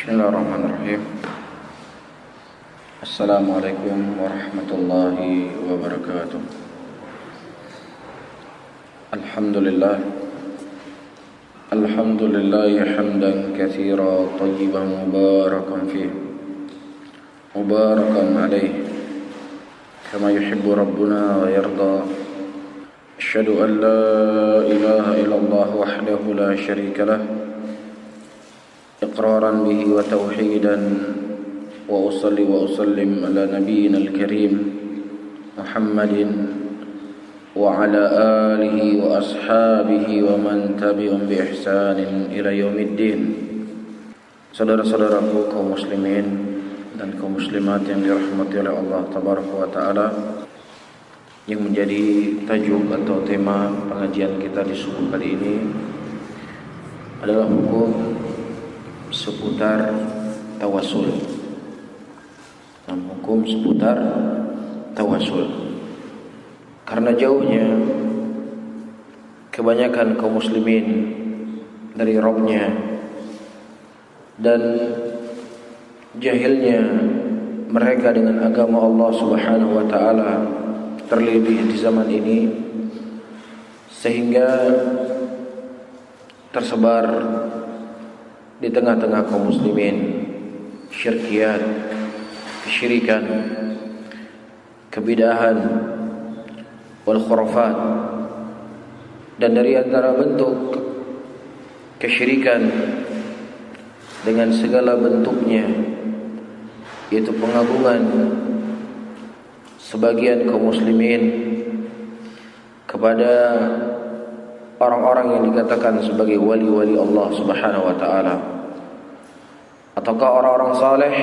Bismillahirrahmanirrahim. Assalamualaikum warahmatullahi wabarakatuh. Alhamdulillah hamdan katsiran tayyiban mubarakan fihi mubarakan alaihi kama yuhibbu rabbuna wa yarda. Asyhadu an la ilaha illallah wahdahu la syarika lah إقرارا به وتوحيدا وأصلي وأسلم على نبينا الكريم محمد وعلى آله وأصحابه ومن تبعهم بإحسان إلى يوم الدين. Saudara-saudaraku kaum muslimin dan kaum muslimat yang dirahmati oleh Allah Tabaraka wa Ta'ala, yang menjadi tajuk atau tema pengajian kita di subuh kali ini adalah hukum seputar tawasul. Hukum seputar tawasul. Karena jauhnya kebanyakan kaum muslimin dari Rabbnya dan jahilnya mereka dengan agama Allah Subhanahu wa Ta'ala, terlebih di zaman ini, sehingga tersebar di tengah-tengah kaum muslimin syirkiyat, kesyirikan, kebidahan, wal khurafat. Dan dari antara bentuk kesyirikan dengan segala bentuknya, yaitu pengagungan sebagian kaum muslimin kepada orang-orang yang dikatakan sebagai wali-wali Allah Subhanahu wa Ta'ala, ataukah orang-orang saleh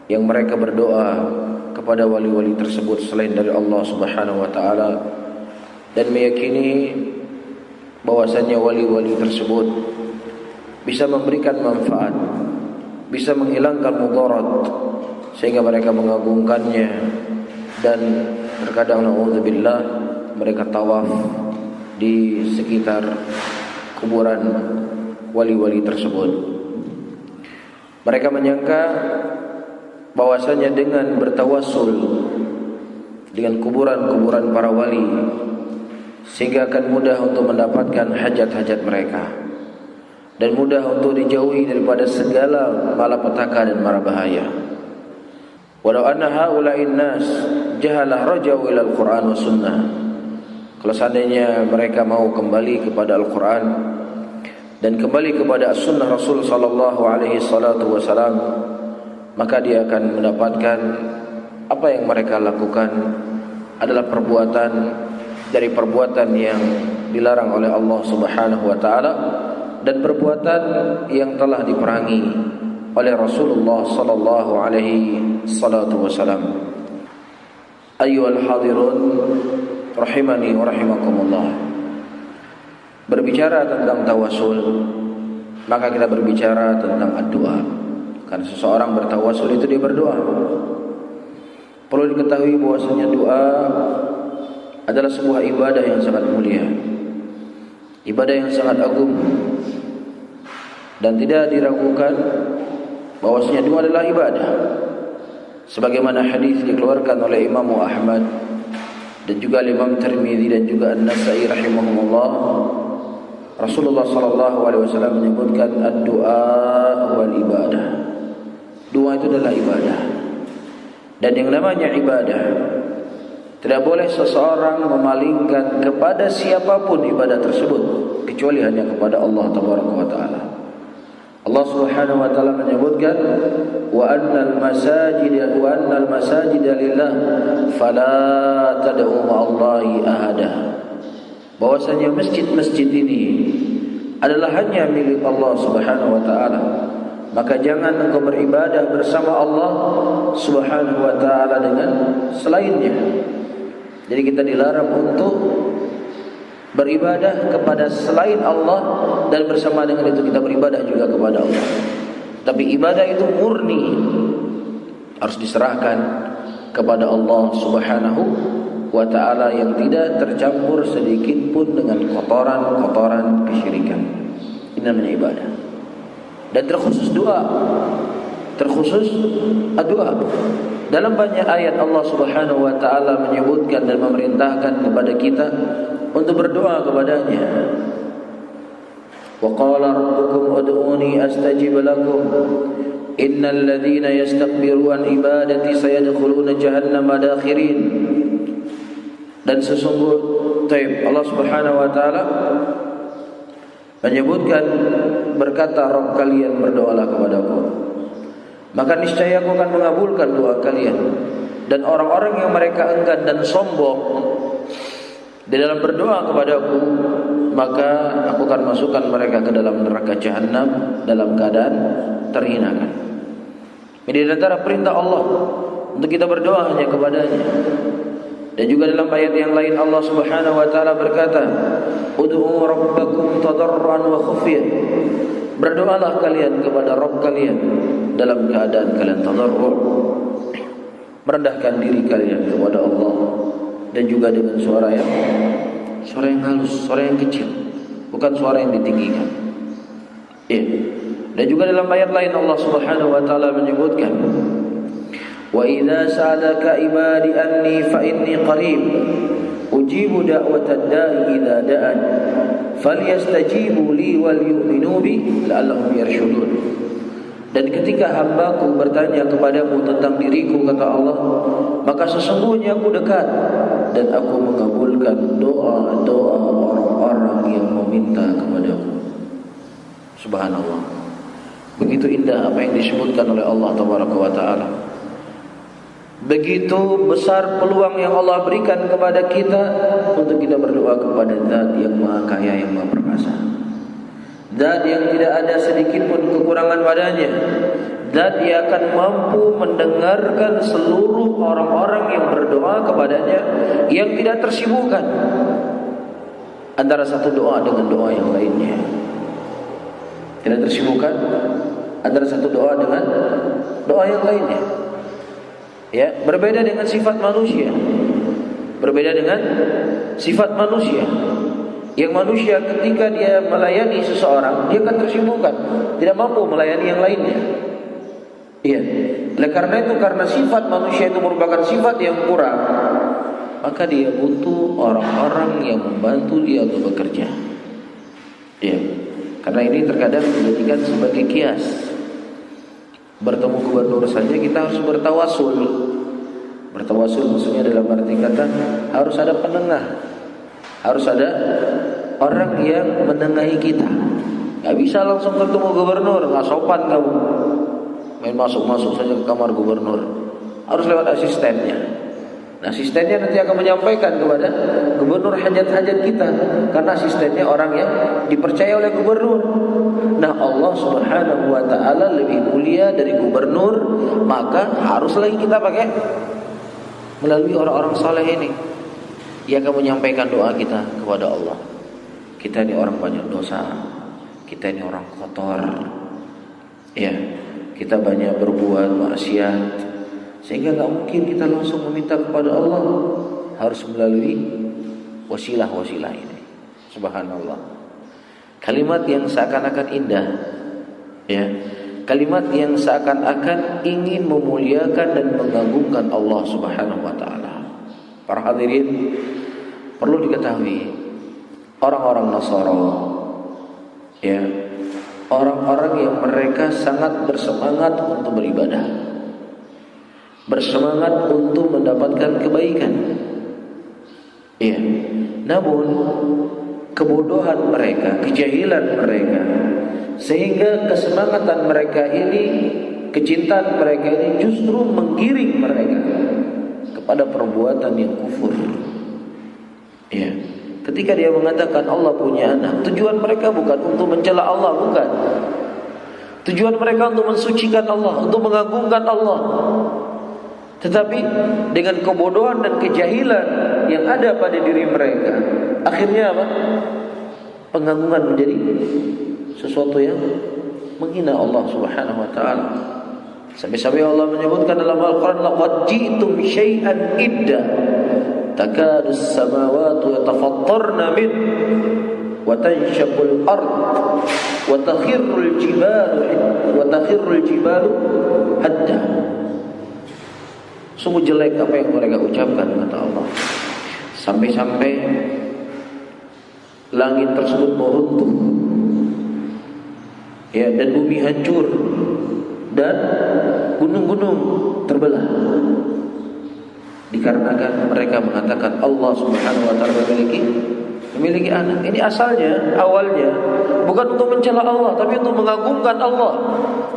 yang mereka berdoa kepada wali-wali tersebut selain dari Allah Subhanahu wa Ta'ala, dan meyakini bahwasanya wali-wali tersebut bisa memberikan manfaat, bisa menghilangkan mudarat, sehingga mereka mengagungkannya. Dan terkadang na'udzubillah mereka tawaf di sekitar kuburan wali-wali tersebut. Mereka menyangka bahwasanya dengan bertawassul dengan kuburan-kuburan para wali, sehingga akan mudah untuk mendapatkan hajat-hajat mereka, dan mudah untuk dijauhi daripada segala malapetaka dan mara bahaya. Walau anna haula'in nas jahalah raja'u ila al-Qur'an wa sunnah. Kalau seandainya mereka mau kembali kepada Al-Quran dan kembali kepada Sunnah Rasul Sallallahu Alaihi Wasallam, maka dia akan mendapatkan apa yang mereka lakukan adalah perbuatan dari perbuatan yang dilarang oleh Allah Subhanahu Wa Taala, dan perbuatan yang telah diperangi oleh Rasulullah Sallallahu Alaihi Wasallam. Ayyuhal hadirun rahimani wa rahimakumullah. Berbicara tentang tawasul, maka kita berbicara tentang doa. Karena seseorang bertawasul itu dia berdoa. Perlu diketahui bahwasanya doa adalah sebuah ibadah yang sangat mulia, ibadah yang sangat agung, dan tidak diragukan bahwasanya doa adalah ibadah. Sebagaimana hadis dikeluarkan oleh Imam Ahmad dan juga Imam Tirmidzi dan juga An-Nasa'i rahimahumullah, Rasulullah sallallahu alaihi wasallam menyebutkan ad-du'a wal ibadah. Doa itu adalah ibadah. Dan yang namanya ibadah, tidak boleh seseorang memalingkan kepada siapapun ibadah tersebut kecuali hanya kepada Allah Tabaraka wa Ta'ala. Allah Subhanahu wa Ta'ala menyebutkan wa annal masajida lillah fala tad'u ma'allahi ahada. Bahwasanya masjid-masjid ini adalah hanya milik Allah Subhanahu wa Ta'ala, maka jangan engkau beribadah bersama Allah Subhanahu wa Ta'ala dengan selainnya. Jadi kita dilarang untuk beribadah kepada selain Allah, dan bersama dengan itu kita beribadah juga kepada Allah. Tapi ibadah itu murni harus diserahkan kepada Allah Subhanahu wa Ta'ala, yang tidak tercampur sedikit pun dengan kotoran-kotoran kesyirikan. Ini namanya ibadah. dan terkhusus doa. Terkhusus doa. Dalam banyak ayat Allah Subhanahu wa taala menyebutkan dan memerintahkan kepada kita untuk berdoa kepadanya. Wa qala rabbukum ud'uni astajib lakum innal ladzina yastakbiru an ibadati sayadkhuluna jahannama dakhirin. Dan sesungguhnya Allah Subhanahu wa taala menyebutkan, berkata Rabb kalian, berdoalah kepadaku, maka niscaya aku akan mengabulkan doa kalian. Dan orang-orang yang mereka enggan dan sombong di dalam berdoa kepadaku, maka aku akan masukkan mereka ke dalam neraka jahanam dalam keadaan terhinakan. Ini antara perintah Allah untuk kita berdoa hanya kepadanya. Dan juga dalam ayat yang lain Allah Subhanahu wa taala berkata, ud'u rabbakum tadarruan wa khufyah. Berdoalah kalian kepada Rabb kalian dalam keadaan kalian tadarru', merendahkan diri kalian kepada Allah, dan juga dengan suara yang halus, suara yang kecil, bukan suara yang ditinggikan. Ya. Dan juga dalam ayat lain Allah Subhanahu wa taala menyebutkan, wa idza sa'alaka ibadi anni fa inni qarib ujibu da'watad da'i idza da'an falyastajibu li wal yu'minu bi la'allahum yarshudun. Dan ketika hambaku bertanya kepadamu tentang diriku, kata Allah, maka sesungguhnya aku dekat dan aku mengabulkan doa-doa orang-orang yang meminta kepadaku. Subhanallah. Begitu indah apa yang disebutkan oleh Allah Tabaraka wa taala. Begitu besar peluang yang Allah berikan kepada kita untuk kita berdoa kepada Zat yang Maha Kaya, yang Maha Perkasa, Zat yang tidak ada sedikit pun kekurangan padanya, Zat yang akan mampu mendengarkan seluruh orang-orang yang berdoa kepadanya, yang tidak tersibukkan antara satu doa dengan doa yang lainnya. Tidak tersibukkan antara satu doa dengan doa yang lainnya. Ya, berbeda dengan sifat manusia. Berbeda dengan sifat manusia. Yang manusia ketika dia melayani seseorang, dia akan tersibukkan, tidak mampu melayani yang lainnya. Iya. Oleh karena itu, karena sifat manusia itu merupakan sifat yang kurang, maka dia butuh orang-orang yang membantu dia untuk bekerja. Iya. Karena ini terkadang dijadikan sebagai kias. Bertemu gubernur saja kita harus bertawasul. Bertawasul maksudnya dalam arti kata harus ada penengah, harus ada orang yang menengahi kita. Gak bisa langsung ketemu gubernur, gak sopan kamu main masuk-masuk saja ke kamar gubernur. Harus lewat asistennya. Nah, asistennya nanti akan menyampaikan kepada gubernur hajat-hajat kita, karena asistennya orang yang dipercaya oleh gubernur. Nah, Allah Subhanahu wa taala lebih mulia dari gubernur, maka harus lagi kita pakai melalui orang-orang saleh ini. Ia akan menyampaikan doa kita kepada Allah. Kita ini orang banyak dosa, kita ini orang kotor, ya, kita banyak berbuat maksiat, sehingga gak mungkin kita langsung meminta kepada Allah, harus melalui wasilah-wasilah ini. Subhanallah. Kalimat yang seakan-akan indah, ya, kalimat yang seakan-akan ingin memuliakan dan mengagungkan Allah Subhanahu wa taala. Para hadirin, perlu diketahui, orang-orang Nasara, ya, orang-orang yang mereka sangat bersemangat untuk beribadah, bersemangat untuk mendapatkan kebaikan. Ya. Namun kebodohan mereka, kejahilan mereka, sehingga kesemangatan mereka ini, kecintaan mereka ini justru menggiring mereka kepada perbuatan yang kufur. Ya. Ketika dia mengatakan Allah punya anak, tujuan mereka bukan untuk mencela Allah, bukan. Tujuan mereka untuk mensucikan Allah, untuk mengagungkan Allah. Tetapi dengan kebodohan dan kejahilan yang ada pada diri mereka, akhirnya apa? Pengagungan menjadi sesuatu yang menghina Allah Subhanahu wa taala. Sampai-sampai Allah menyebutkan dalam Al-Qur'an, laqad ji'tum syai'an idda takadu as-samawati yatafattarna min wa tanshaqqu al-ard wa takhirrul jibalu hadda. Sungguh jelek apa yang mereka ucapkan, kata Allah. Sampai-sampai langit tersebut mau runtuh, ya, dan bumi hancur, dan gunung-gunung terbelah, dikarenakan mereka mengatakan Allah Subhanahu wa taala memiliki anak. Ini asalnya, awalnya bukan untuk mencela Allah, tapi untuk mengagungkan Allah,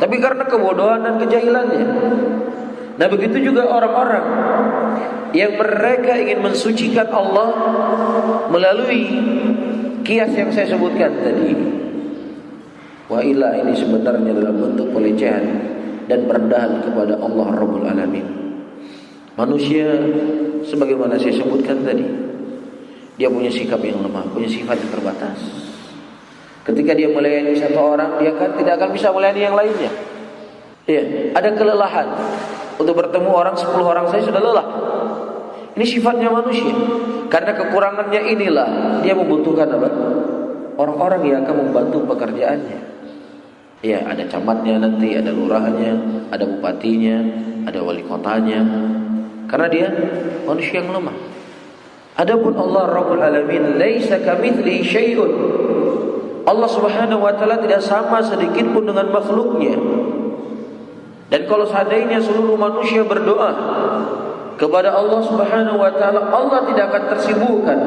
tapi karena kebodohan dan kejahilannya. Nah, begitu juga orang-orang yang mereka ingin mensucikan Allah melalui kias yang saya sebutkan tadi. Wa ila, ini sebenarnya adalah bentuk pelecehan dan perendahan kepada Allah Rabbul Alamin. Manusia sebagaimana saya sebutkan tadi, dia punya sikap yang lemah, punya sifat yang terbatas. Ketika dia melayani satu orang, dia kan tidak akan bisa melayani yang lainnya. Ya, ada kelelahan. Untuk bertemu orang 10 orang saya sudah lelah. Ini sifatnya manusia. Karena kekurangannya inilah dia membutuhkan apa? Orang-orang yang akan membantu pekerjaannya. Ya, ada camatnya nanti, ada lurahnya, ada bupatinya, ada wali kotanya. Karena dia manusia yang lemah. Adapun Allah Rabbul Alamin, laisa kamitslihi syai'un. Allah Subhanahu wa taala tidak sama sedikit pun dengan makhluknya. Dan kalau seandainya seluruh manusia berdoa kepada Allah Subhanahu wa taala, Allah tidak akan tersibukkan.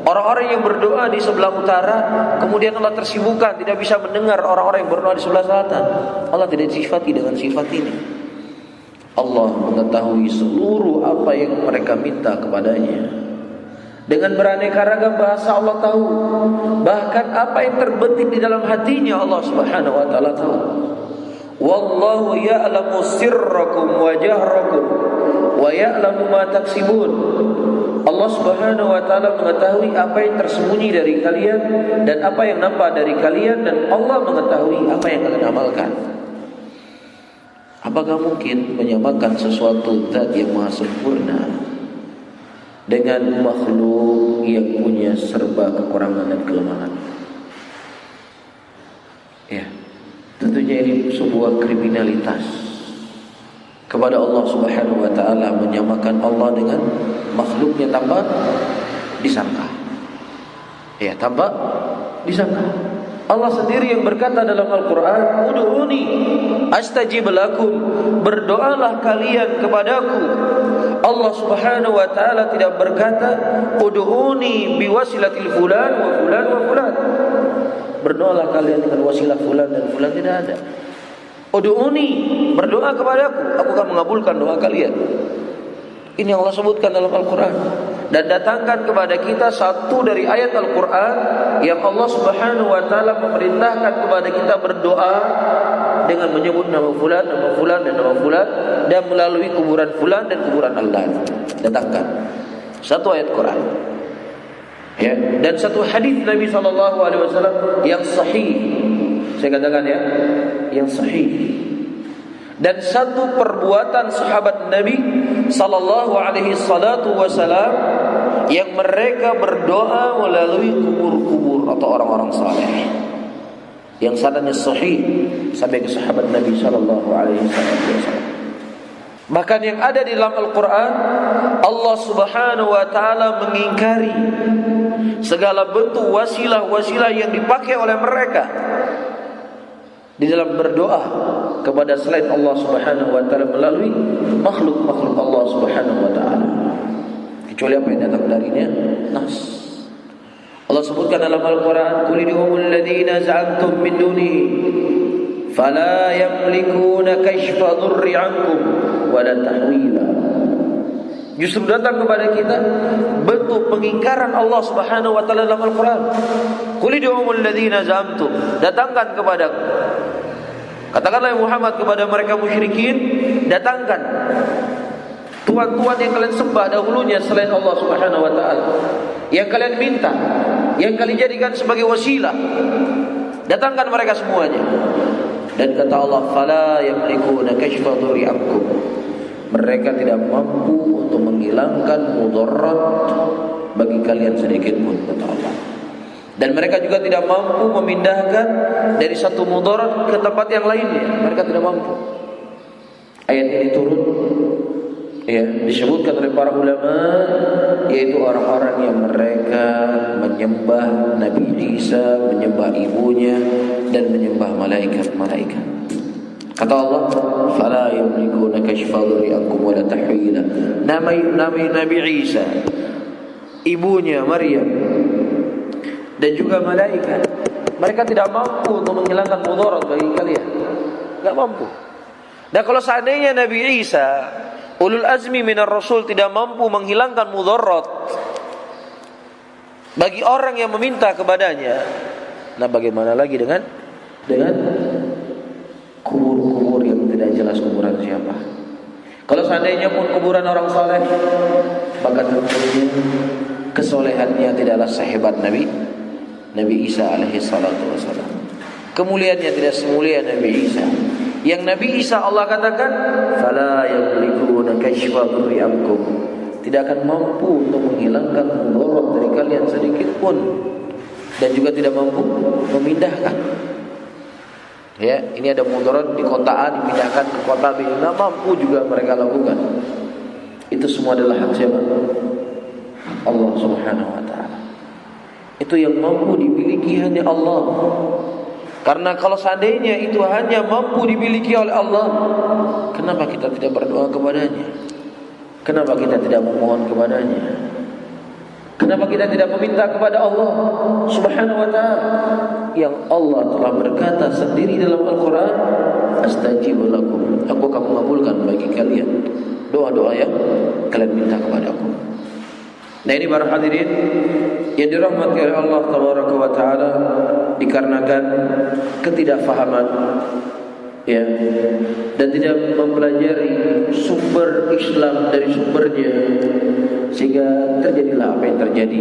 Orang-orang yang berdoa di sebelah utara, kemudian Allah tersibukkan, tidak bisa mendengar orang-orang yang berdoa di sebelah selatan. Allah tidak disifati dengan sifat ini. Allah mengetahui seluruh apa yang mereka minta kepadanya. Dengan beraneka ragam bahasa Allah tahu. Bahkan apa yang terbetik di dalam hatinya Allah Subhanahu wa taala tahu. Wallahu ya'lamu sirrakum wa jahrakum wa ya'lamu ma taksibun. Allah Subhanahu wa taala mengetahui apa yang tersembunyi dari kalian dan apa yang nampak dari kalian, dan Allah mengetahui apa yang kalian amalkan. Apakah mungkin menyamakan sesuatu zat yang maha sempurna dengan makhluk yang punya serba kekurangan dan kelemahan? Ya, tentunya ini sebuah kriminalitas kepada Allah Subhanahu wa taala, menyamakan Allah dengan makhluknya tanpa disangka. Ya, tanpa disangka. Allah sendiri yang berkata dalam Al-Quran, Ud'uni astajib lakum, berdoalah kalian kepadaku. Allah Subhanahu wa taala tidak berkata Ud'uni biwasilatil fulan wa fulan wa fulan, berdoalah kalian dengan wasilah fulan dan fulan, tidak ada. Ud'uni, berdoa kepadaku, aku akan mengabulkan doa kalian. Ini yang Allah sebutkan dalam Al-Quran. Dan datangkan kepada kita satu dari ayat Al-Quran yang Allah Subhanahu wa ta'ala memerintahkan kepada kita berdoa dengan menyebut nama fulan, nama fulan, dan nama fulan, dan melalui kuburan fulan dan kuburan Allah. Datangkan satu ayat Quran, ya, dan satu hadis Nabi SAW yang sahih. Saya katakan ya, yang sahih. Dan satu perbuatan sahabat Nabi sallallahu alaihi salatu wasalam yang mereka berdoa melalui kubur-kubur atau orang-orang saleh, yang sanadnya sahih sampai ke sahabat Nabi sallallahu alaihi wasallam. Bahkan yang ada di dalam Al-Quran, Allah Subhanahu wa ta'ala mengingkari segala bentuk wasilah-wasilah yang dipakai oleh mereka di dalam berdoa kepada selain Allah Subhanahu wa ta'ala melalui makhluk-makhluk Allah Subhanahu wa ta'ala, kecuali apa yang datang darinya nas. Allah sebutkan dalam Al-Quran, Qul id'uul ladzina za'amtum min dunihi fala yamlikuna kashfa dhurri 'ankum wala tahwila. Justru datang kepada kita bentuk pengingkaran Allah Subhanahu wa ta'ala dalam Al-Quran. Qul id'uul ladzina za'amtum, datangkan kepadaku, katakanlah Muhammad kepada mereka musyrikin, datangkan tuan-tuan yang kalian sembah dahulunya selain Allah Subhanahu wa ta'ala, yang kalian minta, yang kalian jadikan sebagai wasilah, datangkan mereka semuanya. Dan kata Allah, fala yamlikuna kashfa dhurri ankum, mereka tidak mampu untuk menghilangkan mudarat bagi kalian sedikit pun, kata Allah. Dan mereka juga tidak mampu memindahkan dari satu mudarat ke tempat yang lainnya. Mereka tidak mampu. Ayat ini turun, ya, disebutkan oleh para ulama, yaitu orang-orang yang mereka menyembah Nabi Isa, menyembah ibunya, dan menyembah malaikat-malaikat. Kata Allah, "Fala yamlikuna kashfa dhurri ankum wa la tahwila." Nabi Isa, ibunya Maryam, dan juga malaikat, mereka tidak mampu untuk menghilangkan mudarat bagi kalian. Tidak mampu. Dan kalau seandainya Nabi Isa, ulul azmi minar rasul, tidak mampu menghilangkan mudarat bagi orang yang meminta kepadanya, nah bagaimana lagi dengan kubur-kubur yang tidak jelas kuburan siapa? Kalau seandainya pun kuburan orang saleh, maka tentunya kesolehannya tidaklah sehebat Nabi Isa alaihi salatu wassalam. Kemuliaannya tidak semulia Nabi Isa. Yang Nabi Isa Allah katakan, "Fala yamlikuna kashfa dhurri ankum." Tidak akan mampu untuk menghilangkan mudarat dari kalian sedikit pun, dan juga tidak mampu memindahkan. Ya, ini ada mudarat di kota A dipindahkan ke kota B, tidak mampu juga mereka lakukan. Itu semua adalah hak siapa? Allah Subhanahu wa taala. Itu yang mampu dimiliki hanya Allah. Karena kalau seandainya itu hanya mampu dimiliki oleh Allah, kenapa kita tidak berdoa kepadanya? Kenapa kita tidak memohon kepadanya? Kenapa kita tidak meminta kepada Allah Subhanahu wa ta'ala? Yang Allah telah berkata sendiri dalam Al-Quran, "Astajibu lakum." Aku akan mengabulkan bagi kalian doa-doa yang kalian minta kepadaku. Nah, ini para hadirin yang dirahmati oleh Allah Tabaraka wa Ta'ala, dikarenakan ketidakfahaman, ya, dan tidak mempelajari sumber Islam dari sumbernya, sehingga terjadilah apa yang terjadi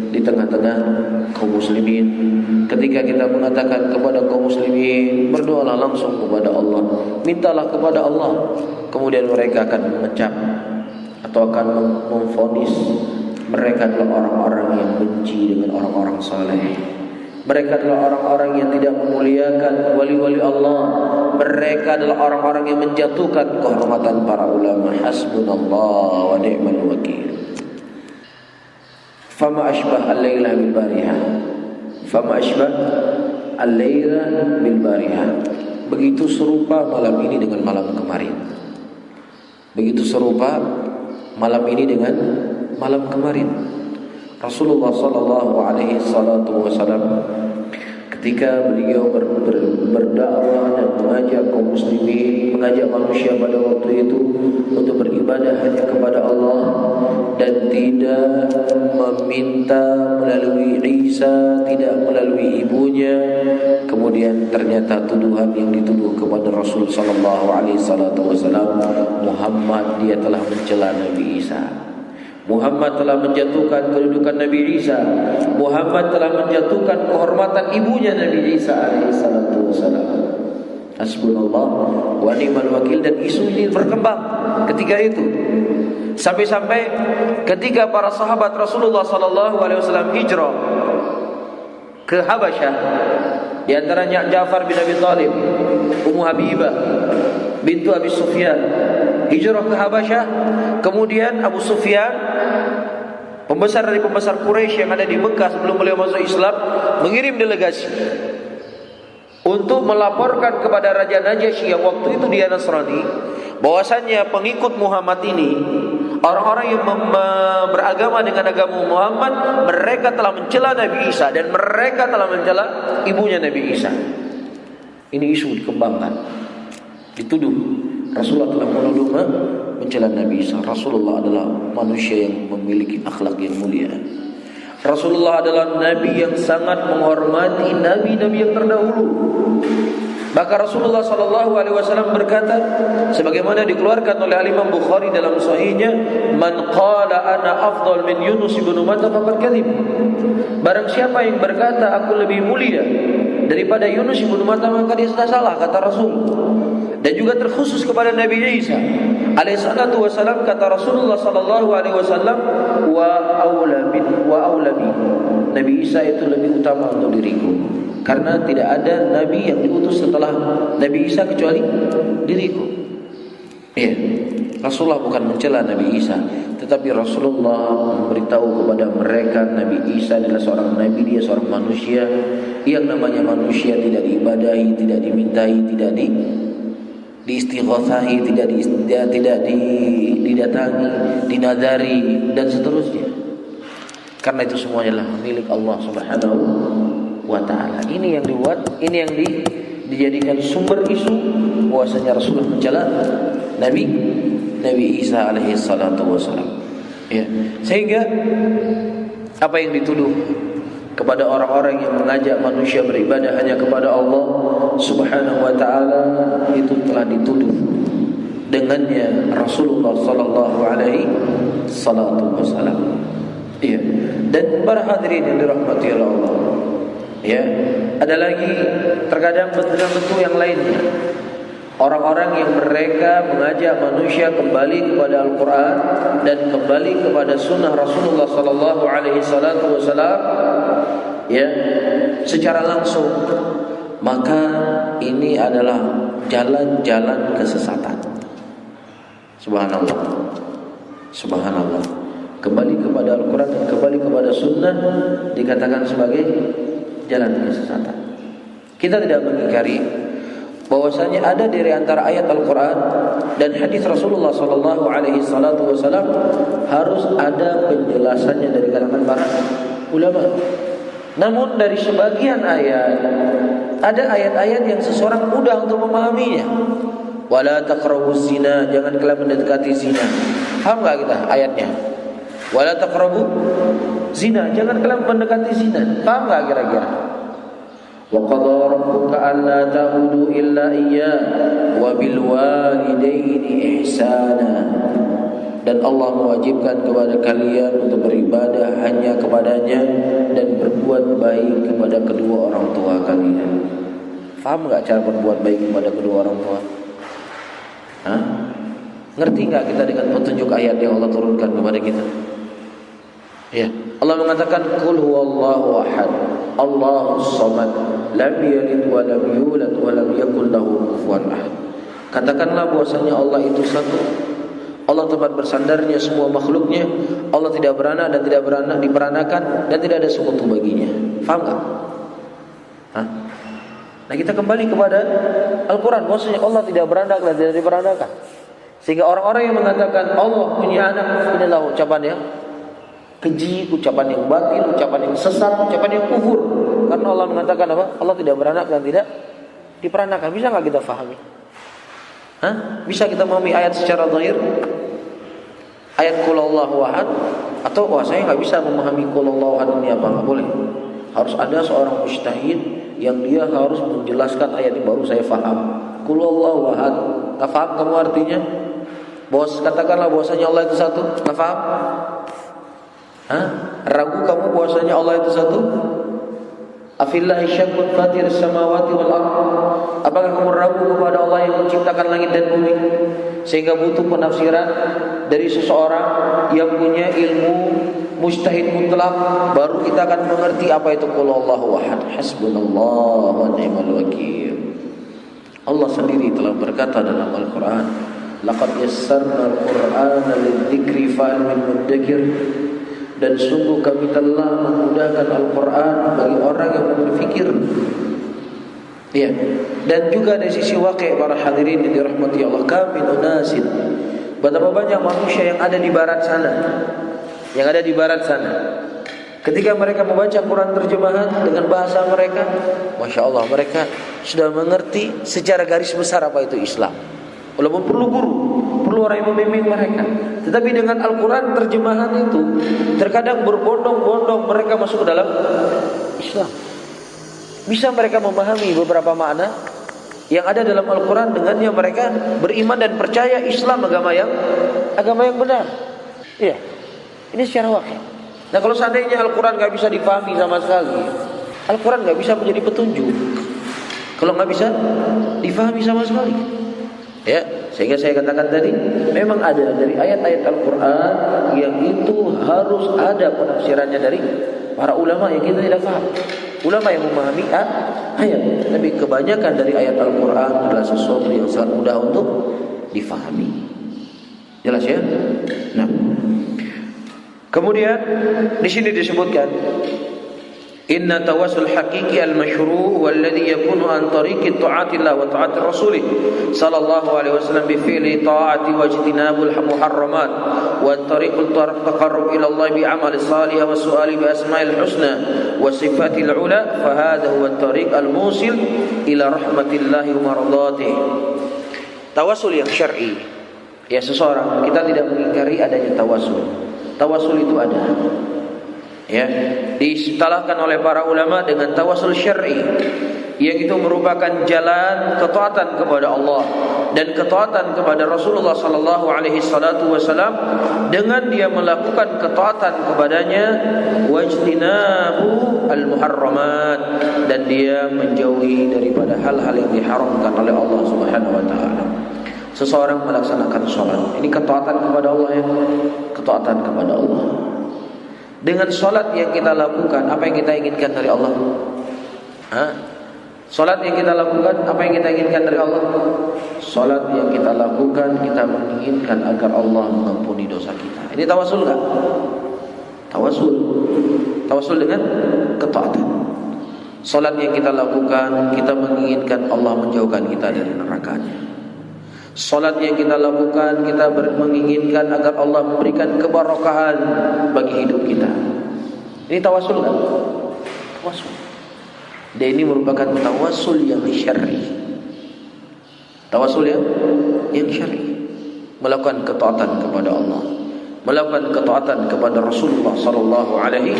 di tengah-tengah kaum muslimin. Ketika kita mengatakan kepada kaum muslimin, berdoalah langsung kepada Allah, mintalah kepada Allah, kemudian mereka akan mengecap atau akan memvonis mereka adalah orang-orang yang benci dengan orang-orang saleh. Mereka adalah orang-orang yang tidak memuliakan wali-wali Allah. Mereka adalah orang-orang yang menjatuhkan kehormatan para ulama. Hasbunallah wa ni'mal wakil. Fama ashbah al-laila bil barihah. Fama ashbah al-laila bil barihah. Begitu serupa malam ini dengan malam kemarin. Begitu serupa malam ini dengan malam kemarin. Rasulullah sallallahu alaihi wasallam ketika beliau berdakwah dan mengajak kaum muslimin, mengajak manusia pada waktu itu untuk beribadah hanya kepada Allah dan tidak meminta melalui Isa, tidak melalui ibunya. Kemudian ternyata tuduhan yang dituduh kepada Rasul sallallahu alaihi wasallam, Muhammad dia telah mencela Nabi Isa. Muhammad telah menjatuhkan kedudukan Nabi Isa. Muhammad telah menjatuhkan kehormatan ibunya Nabi Isa alaihi salatu wasalam. Hasbunallah wa ni'mal wakil. Dan isu ini berkembang ketika itu, sampai-sampai ketika para sahabat Rasulullah sallallahu alaihi wasallam hijrah ke Habasyah, di antaranya Ja'far bin Abi Thalib, Ummu Habibah bintu Abi Sufyan hijrah ke Habasyah. Kemudian Abu Sufyan, pembesar dari pembesar Quraisy yang ada di Mekah sebelum beliau masuk Islam, mengirim delegasi untuk melaporkan kepada Raja Najasyi yang waktu itu dia Nasrani, bahwasannya pengikut Muhammad ini, orang-orang yang beragama dengan agama Muhammad, mereka telah mencela Nabi Isa dan mereka telah mencela ibunya Nabi Isa. Ini isu dikembangkan, dituduh Rasulullah telah menuduh mencela Nabi Isa. Rasulullah adalah manusia yang memiliki akhlak yang mulia. Rasulullah adalah Nabi yang sangat menghormati Nabi-Nabi yang terdahulu. Maka Rasulullah SAW berkata, sebagaimana dikeluarkan oleh Imam Bukhari dalam Sahihnya, "Man qala ana afdal min Yunus ibn Matta faqad kadzib." Barang siapa yang berkata aku lebih mulia daripada Yunus ibnu Matta, maka dia sudah salah, kata Rasul. Dan juga terkhusus kepada Nabi Isa alaihi salatu wasalam, kata Rasulullah sallallahu alaihi wasallam, wa aula bi. Nabi Isa itu lebih utama untuk diriku, karena tidak ada nabi yang diutus setelah Nabi Isa kecuali diriku. Ya, Rasulullah bukan mencela Nabi Isa, tetapi Rasulullah memberitahu kepada mereka Nabi Isa adalah seorang nabi, dia seorang manusia. Yang namanya manusia tidak diibadahi, tidak dimintai, tidak diistighathahi, tidak didatangi, dinadari, dan seterusnya. Karena itu semuanya adalah milik Allah Subhanahu wa ta'ala. Ini yang dibuat, ini yang dijadikan sumber isu bahwasanya Rasulullah mencela Nabi Isa alaihi salatu wasalam. Ya. Sehingga apa yang dituduh kepada orang-orang yang mengajak manusia beribadah hanya kepada Allah Subhanahu wa ta'ala, itu telah dituduh dengannya Rasulullah sallallahu alaihi salatu wasalam. Ya. Dan para hadirin yang dirahmati oleh Allah, ya, ada lagi terkadang bentuk-bentuk yang lainnya. Orang-orang yang mereka mengajak manusia kembali kepada Al-Quran dan kembali kepada Sunnah Rasulullah Sallallahu Alaihi Wasallam, ya, secara langsung, maka ini adalah jalan-jalan kesesatan. Subhanallah, subhanallah. Kembali kepada Al-Quran dan kembali kepada Sunnah dikatakan sebagai jalan kesesatan. Kita tidak mengingkari bahwasanya ada dari antara ayat Al-Quran dan hadis Rasulullah Sallallahu Alaihi Wasallam harus ada penjelasannya dari kalangan para ulama. Namun dari sebagian ayat, ada ayat-ayat yang seseorang mudah untuk memahaminya. Wala taqrabuz zina, jangan kalian mendekati zina. Paham enggak kita ayatnya? Wala taqrabu zina, jangan kalian mendekati zina. Paham enggak kira-kira? Wa qadara rabbuka alla ta'budu illa iyyah wa bil walidaini ihsana. Dan Allah mewajibkan kepada kalian untuk beribadah hanya kepadanya dan berbuat baik kepada kedua orang tua kalian. Faham enggak cara berbuat baik kepada kedua orang tua? Hah? Ngerti enggak kita dengan petunjuk ayat yang Allah turunkan kepada kita? Ya, Allah mengatakan qul huwallahu ahad, Allahus samad, lam yalid wa lam yulad wa lam yakul lahu kufuwan ahad. Katakanlah bahwasanya Allah itu satu. Allah tempat bersandarnya semua makhluknya. Allah tidak beranak dan tidak beranak diperanakan dan tidak ada sekutu baginya. Faham enggak? Hah? Nah, kita kembali kepada Al-Quran bahwasanya Allah tidak beranak dan tidak diperanakan. Sehingga orang-orang yang mengatakan Allah punya anak, inilah ucapan yang keji, ucapan yang batil, ucapan yang sesat, ucapan yang kufur. Karena Allah mengatakan apa? Allah tidak beranak dan tidak diperanakan. Bisa enggak kita fahami? Hah? Bisa kita memahami ayat secara zahir? Ayat qul huwallahu ahad, atau wah saya enggak bisa memahami qul huwallahu ahad ini apa? Enggak boleh. Harus ada seorang mujtahid yang dia harus menjelaskan ayat ini baru saya faham. Qul huwallahu ahad. Enggak paham kamu artinya? Bos, katakanlah bahwasanya Allah itu satu. Enggak paham? Hah? Ragu kamu bahwasanya Allah itu satu? Afillahi syakkun fatiris samawati wal ardh. Apakah kamu ragu kepada Allah yang menciptakan langit dan bumi? Sehingga butuh penafsiran dari seseorang yang punya ilmu mujtahid mutlak, baru kita akan mengerti apa itu qul huwallahu ahad. Hasbunallahu wa ni'mal wakil. Allah sendiri telah berkata dalam Al-Quran, laqad yassarna al-Qur'ana lidzikri fahal min mudzakir. Dan sungguh kami telah memudahkan Al-Quran bagi orang yang berfikir. Ya. Dan juga dari sisi waqi' para hadirin yang dirahmati Allah, kami unasin, betapa banyak manusia yang ada di barat sana, yang ada di barat sana. Ketika mereka membaca Quran terjemahan dengan bahasa mereka, Masya Allah, mereka sudah mengerti secara garis besar apa itu Islam. Walaupun perlu guru, perlu orang yang membimbing mereka. Tetapi dengan Al-Quran terjemahan itu, terkadang berbondong-bondong mereka masuk ke dalam Islam. Bisa mereka memahami beberapa makna yang ada dalam Al-Quran, dengannya mereka beriman dan percaya Islam agama yang benar. Iya, ini secara wakil. Nah, kalau seandainya Al-Quran gak bisa dipahami sama sekali, Al-Quran nggak bisa menjadi petunjuk kalau nggak bisa difahami sama sekali. Ya, sehingga saya katakan tadi, memang ada dari ayat-ayat Al-Quran yang itu harus ada penafsirannya dari para ulama yang kita tidak paham. Ulama yang memahami ayat, tapi kebanyakan dari ayat Al-Quran adalah sesuatu yang sangat mudah untuk difahami. Jelas ya? Nah, kemudian di sini disebutkan, inna tawassul haqiqi al-masyru' walladhi yakunu an tariqi ta'atillah wa ta'ati rasulih sallallahu alaihi wasallam bi fi'li ta'ati wa ijtinabul muharramat wa tariqul taqarrub ila Allah bi amali salih wa su'ali bi asma'il husna wa sifatil ula fa hadha huwa at-tariq al-musil ila rahmatillah wa mardatih. Tawassul yang syar'i, ya, seseorang, kita tidak mengingkari adanya tawassul. Tawassul itu ada, ya, diistilahkan oleh para ulama dengan tawassul syar'i, yang itu merupakan jalan ketaatan kepada Allah dan ketaatan kepada Rasulullah sallallahu alaihi wasallam dengan dia melakukan ketaatan kepadanya, wajtinabu al-muharramat, dan dia menjauhi daripada hal-hal yang diharamkan oleh Allah Subhanahu wa taala. Seseorang melaksanakan sholat, ini ketaatan kepada Allah, ya, ketaatan kepada Allah. Dengan solat yang kita lakukan, apa yang kita inginkan dari Allah? Solat yang kita lakukan, apa yang kita inginkan dari Allah? Solat yang kita lakukan, kita menginginkan agar Allah mengampuni dosa kita. Ini tawasul enggak? Tawasul. Tawasul dengan ketaatan. Solat yang kita lakukan, kita menginginkan Allah menjauhkan kita dari nerakanya. Salat yang kita lakukan, kita menginginkan agar Allah memberikan keberkahan bagi hidup kita. Ini tawasul kan? Tawasul. Dan ini merupakan tawasul yang syar'i. Tawasul yang syar'i. Melakukan ketaatan kepada Allah, melakukan ketaatan kepada Rasulullah sallallahu alaihi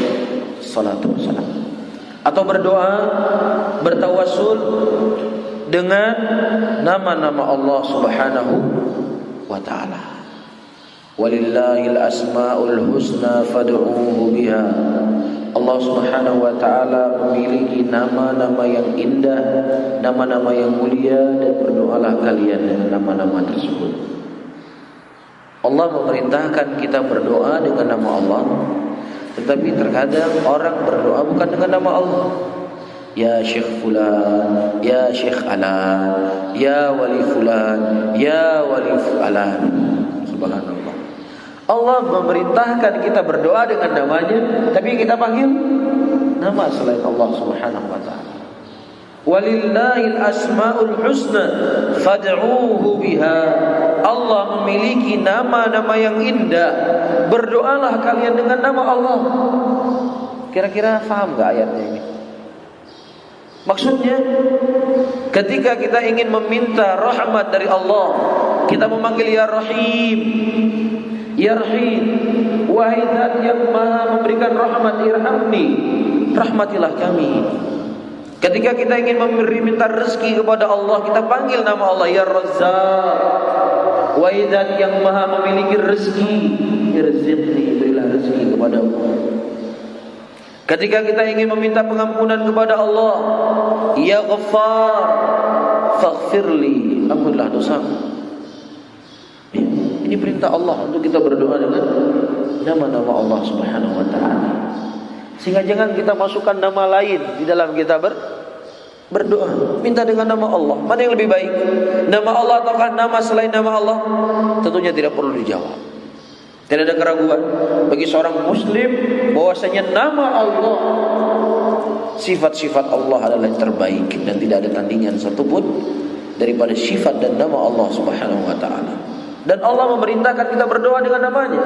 wasallam. Atau berdoa, bertawasul dengan nama-nama Allah Subhanahu wa taala. Walillahil asmaul husna fad'uuhu biha. Allah Subhanahu wa taala memiliki nama-nama yang indah, nama-nama yang mulia, dan berdoalah kalian dengan nama-nama tersebut. Allah memerintahkan kita berdoa dengan nama Allah, tetapi terkadang orang berdoa bukan dengan nama Allah. Ya Syekh Fulan, Ya Syekh Alan, Ya Wali Fulan, Ya Wali Alan. Subhanallah. Allah memerintahkan kita berdoa dengan namanya, tapi kita panggil nama selain Allah Subhanahu wa taala. Walillahil asmaul husna fad'uuhu biha. Allah memiliki nama-nama yang indah, berdoalah kalian dengan nama Allah. Kira-kira paham enggak ayatnya ini? Maksudnya, ketika kita ingin meminta rahmat dari Allah, kita memanggil Ya Rahim, Ya Rahim, wahai Zat yang Maha memberikan rahmat, irhamni, rahmatilah kami. Ketika kita ingin minta rezeki kepada Allah, kita panggil nama Allah, Ya Razzaq, wahai Zat yang Maha memiliki rezeki, irziqni, berilah rezeki kepada Allah. Ketika kita ingin meminta pengampunan kepada Allah, Ya Ghaffar, faghfirli, ampunilah dosaku. Ini perintah Allah untuk kita berdoa dengan nama-nama Allah Subhanahu wa taala. Sehingga jangan kita masukkan nama lain di dalam kita berdoa. Minta dengan nama Allah. Mana yang lebih baik? Nama Allah ataukah nama selain nama Allah? Tentunya tidak perlu dijawab. Tidak ada keraguan bagi seorang muslim bahwasanya nama Allah, sifat-sifat Allah adalah yang terbaik dan tidak ada tandingan satupun daripada sifat dan nama Allah Subhanahu wa taala. Dan Allah memerintahkan kita berdoa dengan namanya.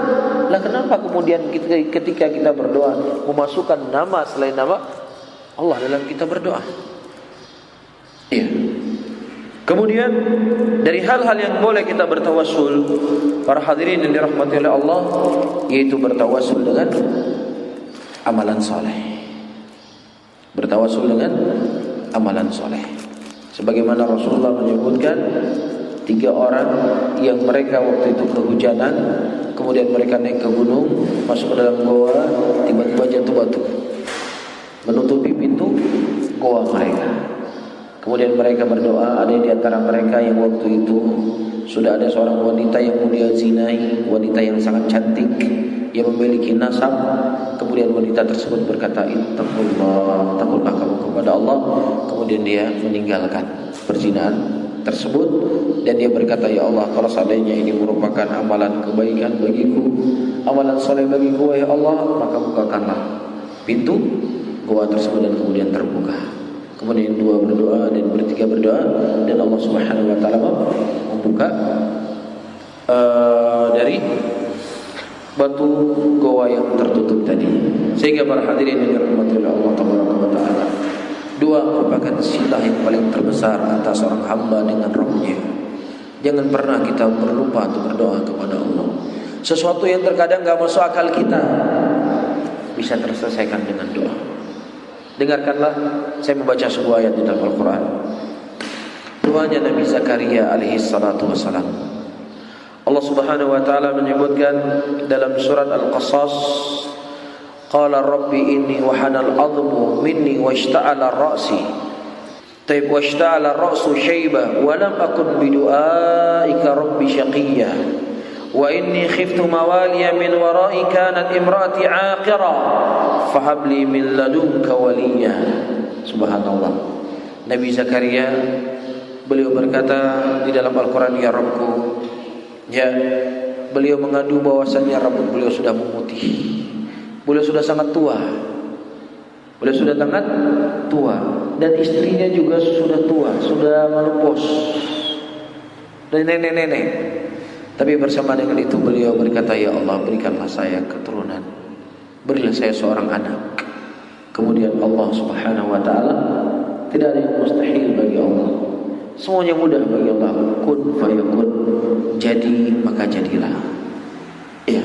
Lah kenapa kemudian ketika kita berdoa memasukkan nama selain nama Allah dalam kita berdoa? Iya. Kemudian dari hal-hal yang boleh kita bertawassul, para hadirin yang dirahmati oleh Allah, yaitu bertawassul dengan amalan soleh. Bertawassul dengan amalan soleh. Sebagaimana Rasulullah menyebutkan 3 orang yang mereka waktu itu kehujanan, kemudian mereka naik ke gunung, masuk ke dalam goa, tiba-tiba jatuh batu, menutupi pintu goa mereka. Kemudian mereka berdoa. Ada di antara mereka yang waktu itu sudah ada seorang wanita yang mau dia zinai, wanita yang sangat cantik, yang memiliki nasab. Kemudian wanita tersebut berkata, "Ittaqullah, takutlah kamu kepada Allah." Kemudian dia meninggalkan perzinahan tersebut dan dia berkata, "Ya Allah, kalau seandainya ini merupakan amalan kebaikan bagiku, amalan soleh bagiku, ya Allah, maka bukakanlah pintu goa tersebut." Dan kemudian terbuka. Kemudian dua berdoa dan bertiga berdoa, dan Allah Subhanahu wa taala membuka dari batu goa yang tertutup tadi. Sehingga para hadirin yang dirahmati oleh Allah Taala, doa merupakan silah yang paling terbesar antara seorang hamba dengan Rabb-Nya. Jangan pernah kita berlupa untuk berdoa kepada Allah. Sesuatu yang terkadang gak masuk akal kita bisa terselesaikan dengan doa. Dengarkanlah, saya membaca sebuah ayat di dalam Al-Quran. Doanya Nabi Zakaria alaihi salatu wassalam. Allah Subhanahu wa taala menyebutkan dalam surat Al-Qasas, qala rabbi inni wahanal adhmu minni washta'ala ra'si taib washta'ala ra'su shayba wa lam akun bidu'aika rabbi syaqiyya wa inni khiftu mawaliya min wara'i kanat imraati 'aqira fahabli min ladunka waliyya. Subhanallah. Nabi Zakaria beliau berkata di dalam Al-Quran, "Ya Rabbku," ya, beliau mengadu bahwasannya rambut beliau sudah memutih. Beliau sudah sangat tua. Beliau sudah sangat tua dan istrinya juga sudah tua, sudah menopause. Dan nenek-nenek. Tapi bersama dengan itu beliau berkata, "Ya Allah, berikanlah saya keturunan. Berilah saya seorang anak." Kemudian Allah Subhanahu wa taala, tidak ada yang mustahil bagi Allah. Semuanya mudah bagi Allah. Kun fayakun, jadi maka jadilah. Ya.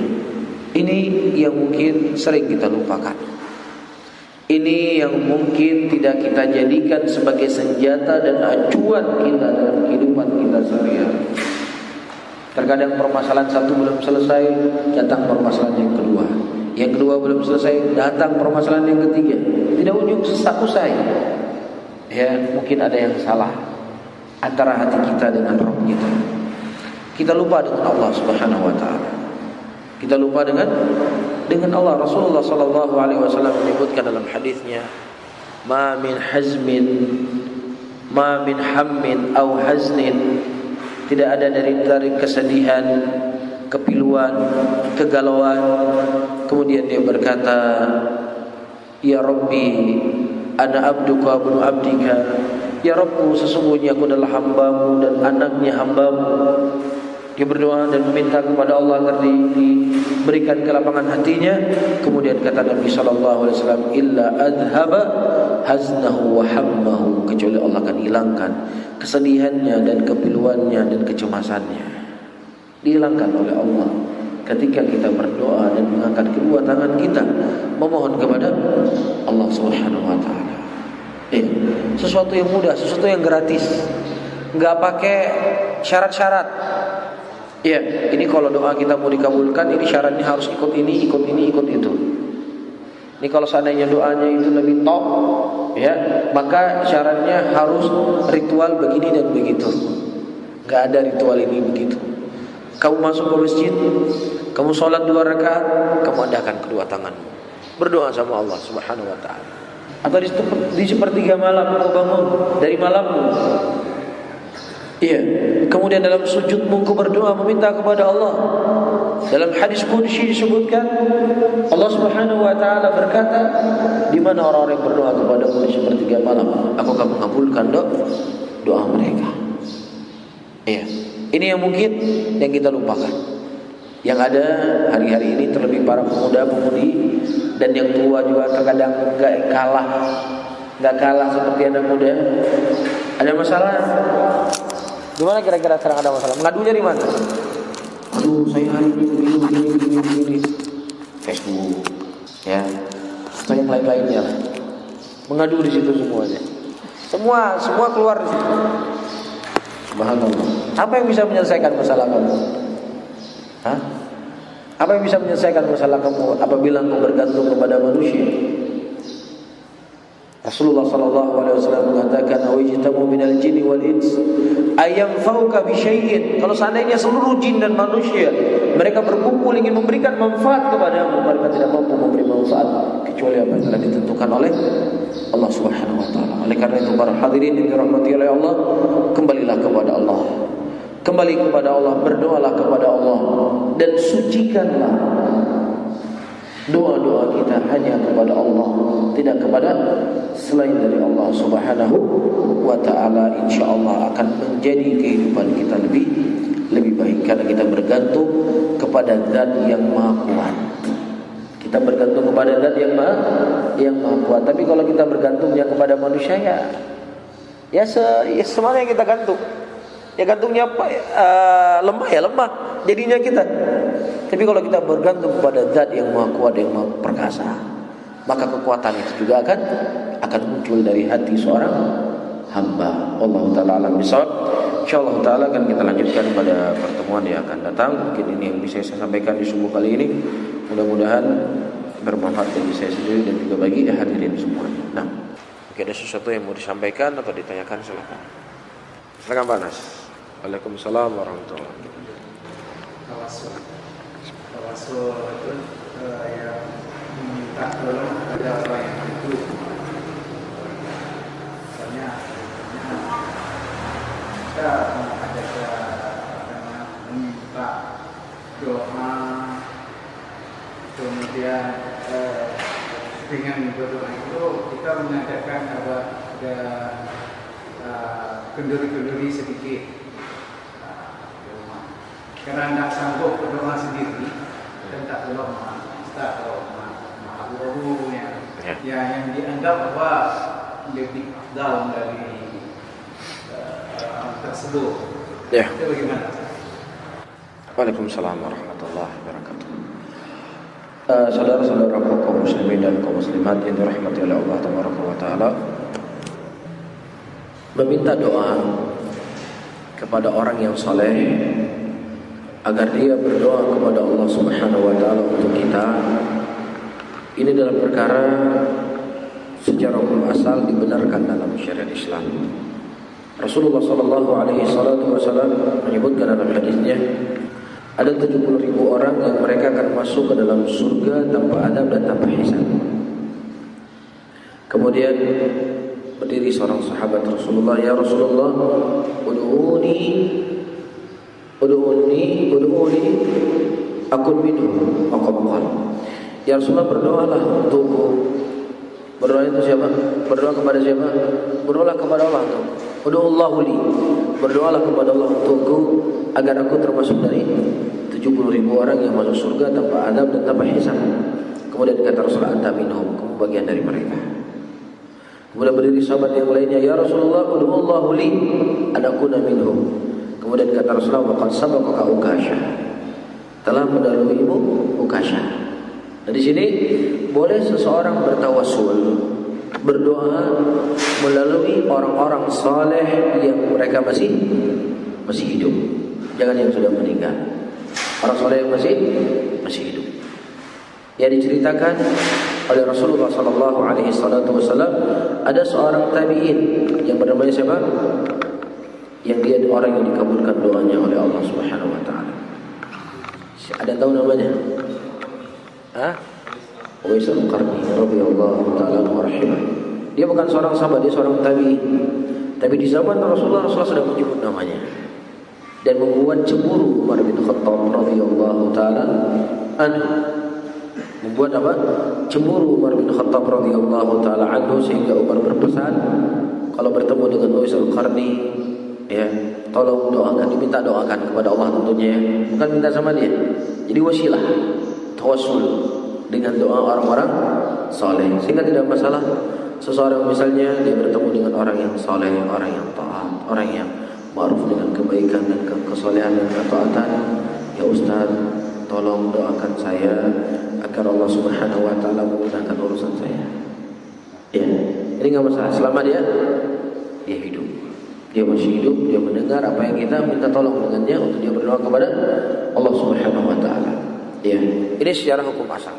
Ini yang mungkin sering kita lupakan. Ini yang mungkin tidak kita jadikan sebagai senjata dan acuan kita dalam kehidupan kita sehari-hari. Terkadang permasalahan satu belum selesai, datang permasalahan yang kedua. Yang kedua belum selesai, datang permasalahan yang ketiga. Tidak ujung usai. Ya, mungkin ada yang salah antara hati kita dengan roh kita. Kita lupa dengan Allah Subhanahu wa taala. Kita lupa dengan Allah. Rasulullah sallallahu alaihi wasallam menyebutkan dalam hadisnya, "Ma min hammin aw haznin." Tidak ada dari kesedihan, kepiluan, kegalauan. Kemudian dia berkata, "Ya Rabbi, ana abduka abnu abdika." Ya Rabbku, sesungguhnya aku adalah hambamu dan anaknya hambamu. Dia berdoa dan meminta kepada Allah agar diberikan kelapangan hatinya. Kemudian kata Nabi SAW, "Illa adhaba haznahu wa hammahu." Kecuali Allah akan hilangkan kesedihannya dan kepiluannya dan kecemasannya. Dihilangkan oleh Allah ketika kita berdoa dan mengangkat kedua tangan kita memohon kepada Allah Subhanahu wa taala. Sesuatu yang mudah, sesuatu yang gratis, nggak pakai syarat-syarat. Ya, ini kalau doa kita mau dikabulkan, ini syaratnya harus ikut ini, ikut ini, ikut itu. Ini kalau seandainya doanya itu lebih top, ya, maka syaratnya harus ritual begini dan begitu. Nggak ada ritual ini begitu. Kamu masuk ke masjid, kamu sholat 2 rakaat, kamu adakan kedua tanganmu, berdoa sama Allah Subhanahu wa taala. Atau di sepertiga malam kau bangun dari malammu. Iya. Kemudian dalam sujudmu kau berdoa meminta kepada Allah. Dalam hadis qudsi disebutkan Allah Subhanahu wa taala berkata, "Di mana orang-orang yang berdoa kepadamu di sepertiga malam, aku akan mengabulkan doa mereka." Iya. Ini yang mungkin yang kita lupakan. Yang ada hari-hari ini terlebih para pemuda-pemudi dan yang tua juga terkadang nggak kalah seperti anak muda. Ada masalah? Gimana kira-kira sekarang ada masalah? Mengadunya di mana? Aduh, saya hari ini begini. Facebook, ya, atau yang lain-lainnya. Mengadu di situ semuanya. Semua keluar di situ. Subhanallah. Apa yang bisa menyelesaikan masalah kamu? Hah? Apa yang bisa menyelesaikan masalah kamu apabila engkau bergantung kepada manusia? Rasulullah sallallahu alaihi wasallam mengatakan, "Awajtamu minal jinni wal ins ayanfauka bi syai'in." Kalau seandainya seluruh jin dan manusia mereka berkumpul ingin memberikan manfaat kepadamu, mereka tidak mampu memberi manfaat kecuali apa yang telah ditentukan oleh Allah Subhanahu wa taala. Oleh karena itu para hadirin yang dirahmati oleh Allah, kembalilah kepada Allah. Kembali kepada Allah, berdoalah kepada Allah dan sucikanlah doa-doa kita hanya kepada Allah, tidak kepada selain dari Allah Subhanahu wa taala. Insyaallah akan menjadi kehidupan kita lebih baik karena kita bergantung kepada Zat yang Maha Kuat. Kita bergantung kepada Zat yang Maha Kuat. Tapi kalau kita bergantungnya kepada manusia ya semana yang kita gantung. Ya gantungnya lemah ya lemah jadinya kita. Tapi kalau kita bergantung kepada Zat yang Maha Kuat, yang Maha Perkasa, maka kekuatan itu juga akan muncul dari hati seorang hamba. Allah taala alam bisawab. Insyaallah taala akan kita lanjutkan pada pertemuan yang akan datang. Mungkin ini yang bisa saya sampaikan di subuh kali ini. Mudah-mudahan bermanfaat bagi saya sendiri dan juga bagi hadirin semuanya. Nah, mungkin ada sesuatu yang mau disampaikan atau ditanyakan, silakan. Silakan Pak Nas. Waalaikumsalam warahmatullahi wabarakatuh. Tawasul itu yang meminta tolong kepada orang yang itu. Misalnya kita meminta doa, kemudian dengan doa itu kita mengadakan ada kenduri-kenduri sedikit. Karena tidak sanggup berdoa sendiri, kita tak tolong Ustaz atau guru yang dianggap bahwa lebih dalam dari tersebut. Ya. Itu bagaimana? Waalaikumsalam warahmatullahi wabarakatuh. Saudara-saudara kaum muslimin dan kaum muslimat yang dirahmati oleh Allah Tabaraka wa taala, meminta doa kepada orang yang saleh agar dia berdoa kepada Allah Subhanahu wa taala untuk kita, ini dalam perkara secara hukum asal dibenarkan dalam syariat Islam. Rasulullah sallallahu alaihi wasallam menyebutkan dalam hadisnya, ada 70.000 orang yang mereka akan masuk ke dalam surga tanpa adab dan tanpa hisab. Kemudian berdiri seorang sahabat Rasulullah, "Ya Rasulullah, ud'uni akun minhum." Ya Rasulullah, berdoalah untukku. Berdoa itu siapa? Berdoa kepada siapa? Berdoalah kepada Allah. Ud'ullahu li. Berdoalah kepada Allah untukku agar aku termasuk dari 70.000 orang yang masuk surga tanpa adab dan tanpa hisab. Kemudian kata Rasulullah, anta minhum, kamu bagian dari mereka. Kemudian berdiri sahabat yang lainnya, "Ya Rasulullah, ud'ullahu li an akuna minhum." Kemudian kata Rasulullah, "Waqad sabaqaka Ukasha." Telah mendahuluimu Ukasha. Nah, di sini boleh seseorang bertawassul, berdoa melalui orang-orang saleh yang mereka masih hidup. Jangan yang sudah meninggal. Orang saleh yang masih hidup. Yang diceritakan oleh Rasulullah sallallahu alaihi wasallam, ada seorang tabi'in yang bernama siapa? Yang dia orang yang dikabulkan doanya oleh Allah Subhanahu wa taala. Ada tahu namanya? Uwais al-Qarni radhiyallahu taala anhu rahimah. Dia bukan seorang sahabat, dia seorang tabi'in. Tapi di zaman Rasulullah sudah menyebut namanya dan membuat cemburu Umar bin Khattab radhiyallahu taala anhu. Membuat apa? Cemburu Umar bin Khattab radhiyallahu taala anhu sehingga Umar berpesan kalau bertemu dengan Uwais al-Qarni, ya, tolong doakan, diminta doakan kepada Allah tentunya, bukan minta sama dia. Jadi wasilah, tawassul dengan doa orang-orang saleh, sehingga tidak masalah seseorang misalnya dia bertemu dengan orang yang saleh, orang yang taat, orang yang ma'ruf dengan kebaikan dan kesolehan dan ketaatan. Ya Ustaz, tolong doakan saya agar Allah Subhanahu wa taala memudahkan urusan saya. Ya, ini enggak masalah selama dia hidup. Dia masih hidup, dia mendengar apa yang kita minta tolong dengannya untuk dia berdoa kepada Allah Subhanahu wa taala. Ya, ini secara hukum asal.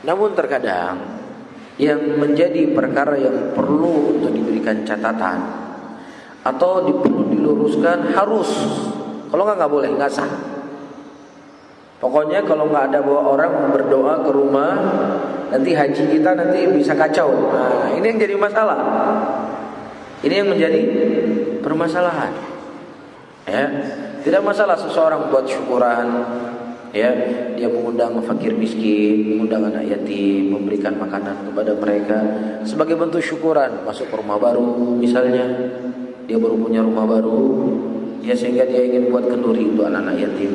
Namun terkadang yang menjadi perkara yang perlu untuk diberikan catatan atau perlu diluruskan harus. Kalau nggak boleh, nggak sah. Pokoknya kalau nggak ada bawa orang berdoa ke rumah, nanti haji kita nanti bisa kacau. Nah, ini yang jadi masalah. Ini yang menjadi permasalahan. Ya, tidak masalah seseorang buat syukuran, ya, dia mengundang fakir miskin, mengundang anak yatim, memberikan makanan kepada mereka sebagai bentuk syukuran. Masuk ke rumah baru misalnya, dia baru punya rumah baru, ya, sehingga dia ingin buat kenduri untuk anak-anak yatim.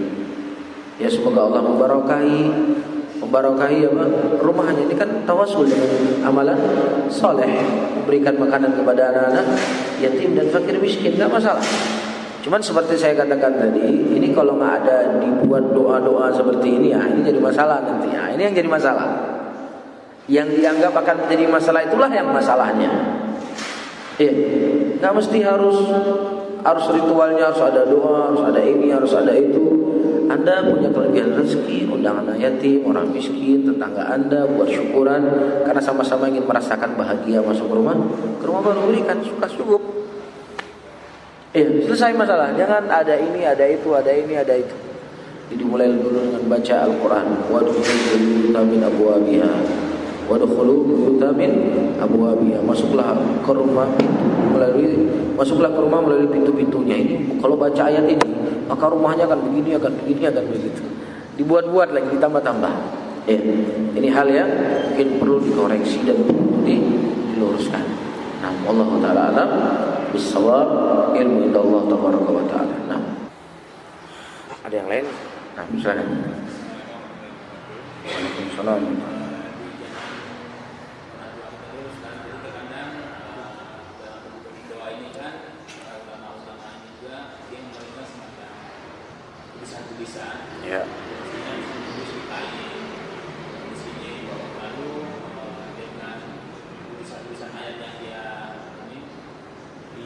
Ya, semoga Allah membarakahi apa? Rumahnya. Ini kan tawasul dengan amalan soleh, memberikan makanan kepada anak-anak yatim dan fakir miskin, nggak masalah. Cuman seperti saya katakan tadi, ini kalau nggak ada dibuat doa-doa seperti ini, ya ini jadi masalah nanti. Ya, ini yang jadi masalah. Yang dianggap akan menjadi masalah itulah yang masalahnya. Iya, nggak mesti harus ritualnya, harus ada doa, harus ada ini, harus ada itu. Anda punya kelebihan rezeki, undang anak yatim, orang miskin, tetangga Anda, buat syukuran karena sama-sama ingin merasakan bahagia masuk ke rumah baru, berikan, suka cukup. Selesai masalah. Jangan ada ini, ada itu, ada ini, ada itu. Jadi mulai dulu dengan baca Al-Quran. Masuklah ke rumah melalui pintu-pintunya. Ini kalau baca ayat ini, maka rumahnya akan begini, akan begitu. Dibuat-buat lagi, ditambah-tambah. Ini hal yang mungkin perlu dikoreksi dan perlu diluruskan. Nah, Allah Taala alam bisawab, ilmu inda Allah tabaraka wa taala. Nah, ada yang lain? Nah, silakan. Waalaikumsalam. Ya.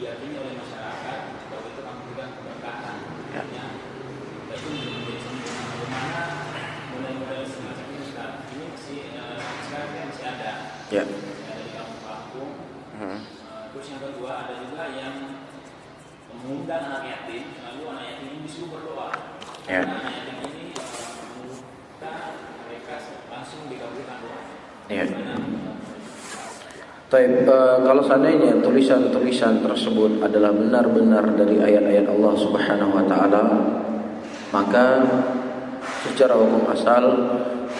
Diyakini oleh masyarakat bahwa itu akan memberikan keberkahan. Artinya itu menjadi bagaimana model-model semacam ini sekarang masih ada. Ya. Masih ada di kampung-kampung. Terus yang kedua ada juga yang mengundang anak yatim, lalu anak yatim ini disuruh berdoa. Ya. Karena anak yatim ini meminta mereka langsung dikabulkan doa. Ya. Kalau seandainya tulisan-tulisan tersebut adalah benar-benar dari ayat-ayat Allah Subhanahu wa taala, maka secara hukum asal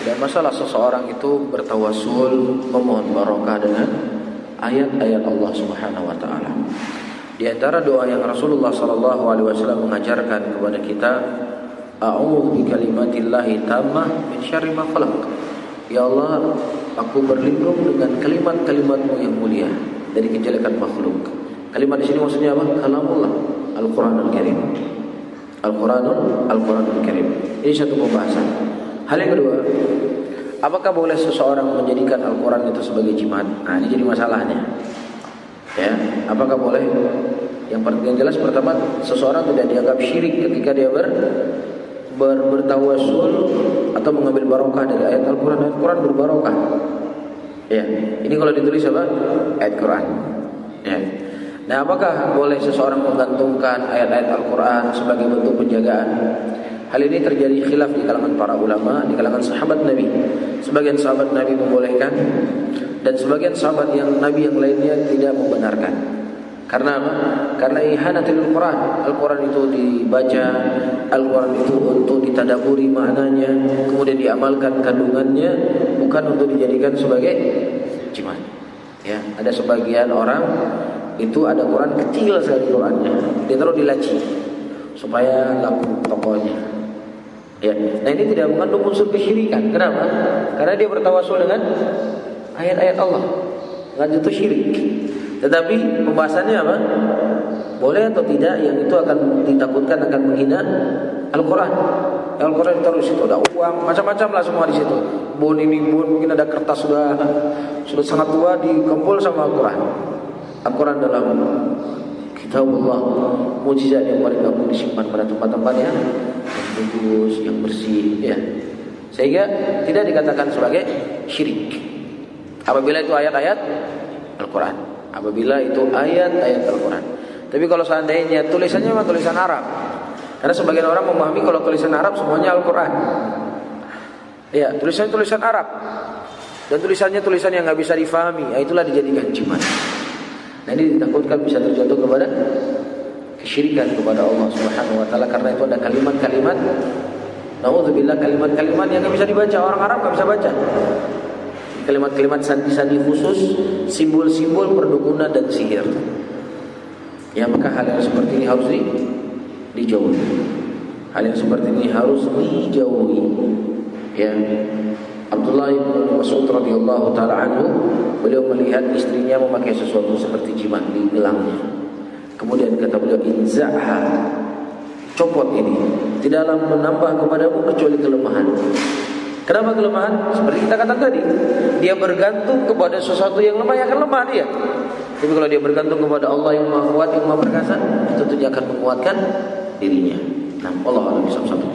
tidak masalah seseorang itu bertawasul memohon barokah dengan ayat-ayat Allah Subhanahu wa taala. Di antara doa yang Rasulullah sallallahu alaihi wasallam mengajarkan kepada kita, a'udzu bikalimatillahi tammah min syarri ma khalaq. Ya Allah, aku berlindung dengan kalimat-kalimat-Mu yang mulia dari kejelekan makhluk. Kalimat di sini maksudnya apa? Kalamullah, Al-Qur'anul Karim. Al-Qur'anul Karim. Ini satu pembahasan. Hal yang kedua, apakah boleh seseorang menjadikan Al-Qur'an itu sebagai jimat? Nah, ini jadi masalahnya. Ya, apakah boleh? Yang jelas pertama, seseorang tidak dianggap syirik ketika dia bertawasul atau mengambil barokah dari ayat Al-Quran. Ayat Al-Quran berbarokah. Ya, ini kalau ditulis apa? Ayat Quran. Ya. Nah, apakah boleh seseorang menggantungkan ayat-ayat Al-Quran sebagai bentuk penjagaan? Hal ini terjadi khilaf di kalangan para ulama, di kalangan sahabat Nabi. Sebagian sahabat Nabi membolehkan, dan sebagian sahabat yang Nabi yang lainnya tidak membenarkan. Karena apa? Karena ihanatul Quran. Al-Quran itu dibaca, Al-Quran itu untuk ditadaburi maknanya, kemudian diamalkan kandungannya, bukan untuk dijadikan sebagai jimat. Ya, ada sebagian orang itu ada Quran kecil sekali Qurannya, ditaruh di laci supaya laku tokonya. Ya, nah ini tidak mengandung unsur kesyirikan. Kenapa? Karena dia bertawasul dengan ayat-ayat Allah. Enggak itu syirik. Tetapi pembahasannya apa? Boleh atau tidak yang itu akan ditakutkan akan menghina Al-Quran. Al-Quran ditaruh di situ, ada uang, macam-macam lah semua di situ. Bon ini bon, mungkin ada kertas sudah sangat tua dikumpul sama Al-Quran. Al-Quran dalam kitabullah, mukjizat yang paling agung disimpan pada tempat-tempat yang bagus, yang bersih, ya. Sehingga tidak dikatakan sebagai syirik. Apabila itu ayat-ayat Al-Quran. Apabila itu ayat-ayat Al-Quran. Tapi kalau seandainya tulisannya memang tulisan Arab, karena sebagian orang memahami kalau tulisan Arab semuanya Al-Quran. Ya, tulisannya tulisan Arab. Dan tulisannya tulisan yang nggak bisa difahami, itulah dijadikan jimat. Nah ini ditakutkan bisa terjatuh kepada kesyirikan kepada Allah Subhanahu Wa Taala, karena itu ada kalimat-kalimat, naudzubillah, kalimat-kalimat yang nggak bisa dibaca, orang Arab nggak bisa baca. Kalimat-kalimat sandi-sandi khusus, simbol-simbol perdukunan dan sihir. Ya, maka hal yang seperti ini harus dijauhi. Hal yang seperti ini harus dijauhi. Ya. Abdullah bin Mas'ud radhiyallahu taala anhu, beliau melihat istrinya memakai sesuatu seperti jimat di gelangnya. Kemudian kata beliau, inza'ha, copot ini, tidaklah menambah kepadamu kecuali kelemahan. Kenapa kelemahan? Seperti kita katakan tadi, dia bergantung kepada sesuatu yang lemah, yang akan lemah dia. Tapi kalau dia bergantung kepada Allah yang Maha Kuat, yang Maha Perkasa, tentu dia akan menguatkan dirinya. Nah, Allah alam bisa satu.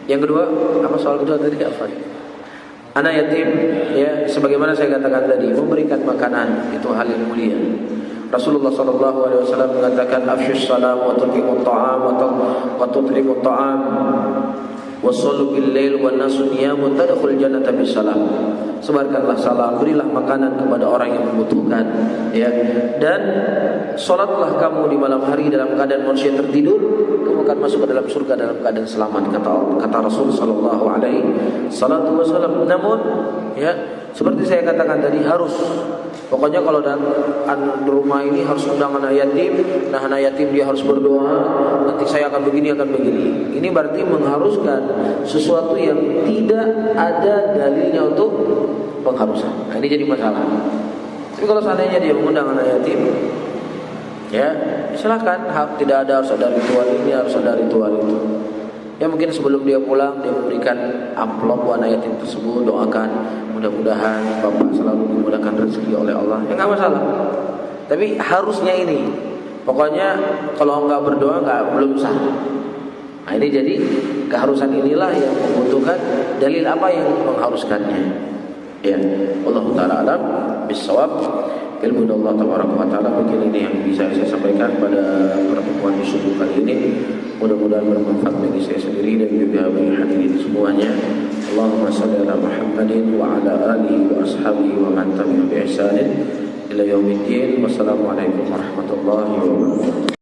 Yang kedua, apa soal kedua tadi? Apa? Anak yatim, ya, sebagaimana saya katakan tadi, memberikan makanan itu hal yang mulia. Rasulullah SAW mengatakan, afsyus salam wa tut'imut ta'am wa tut'imut ta'am wa sallu bil lail wa nasu niyamun tadkhul jannata bis salam. Sebarkanlah salam, berilah makanan kepada orang yang membutuhkan, ya, dan salatlah kamu di malam hari dalam keadaan manusia tertidur, kamu akan masuk ke dalam surga dalam keadaan selamat, kata Rasul sallallahu alaihi wasallam. Namun, ya, seperti saya katakan tadi, harus pokoknya kalau dalam rumah ini harus undang anak yatim. Nah, anak yatim dia harus berdoa, nanti saya akan begini. Ini berarti mengharuskan sesuatu yang tidak ada dalilnya untuk pengharusan. Nah, ini jadi masalah. Tapi kalau seandainya dia mengundang anak yatim, ya silakan. Tidak ada harus ada ritual ini, harus ada ritual itu. Ya mungkin sebelum dia pulang dia memberikan amplop buat anak yatim tersebut, doakan mudah-mudahan bapak selalu dimudahkan rezeki oleh Allah. Ya nggak masalah. Tapi harusnya ini, pokoknya kalau nggak berdoa belum sah. Nah ini jadi keharusan inilah yang membutuhkan dalil apa yang mengharuskannya. Ya, Allah Taala alam bisawab. Ilmu Allah Taala, mungkin ini yang bisa saya sampaikan pada pertemuan di subuh kali ini. Mudah-mudahan bermanfaat bagi saya sendiri dan juga bagi hadirin semuanya. Allahumma shalli ala Muhammadin wa ala alihi wa ashabihi wa man tabi'ahum bi ihsanin ila yaumiddin. Wassalamualaikum warahmatullahi wabarakatuh.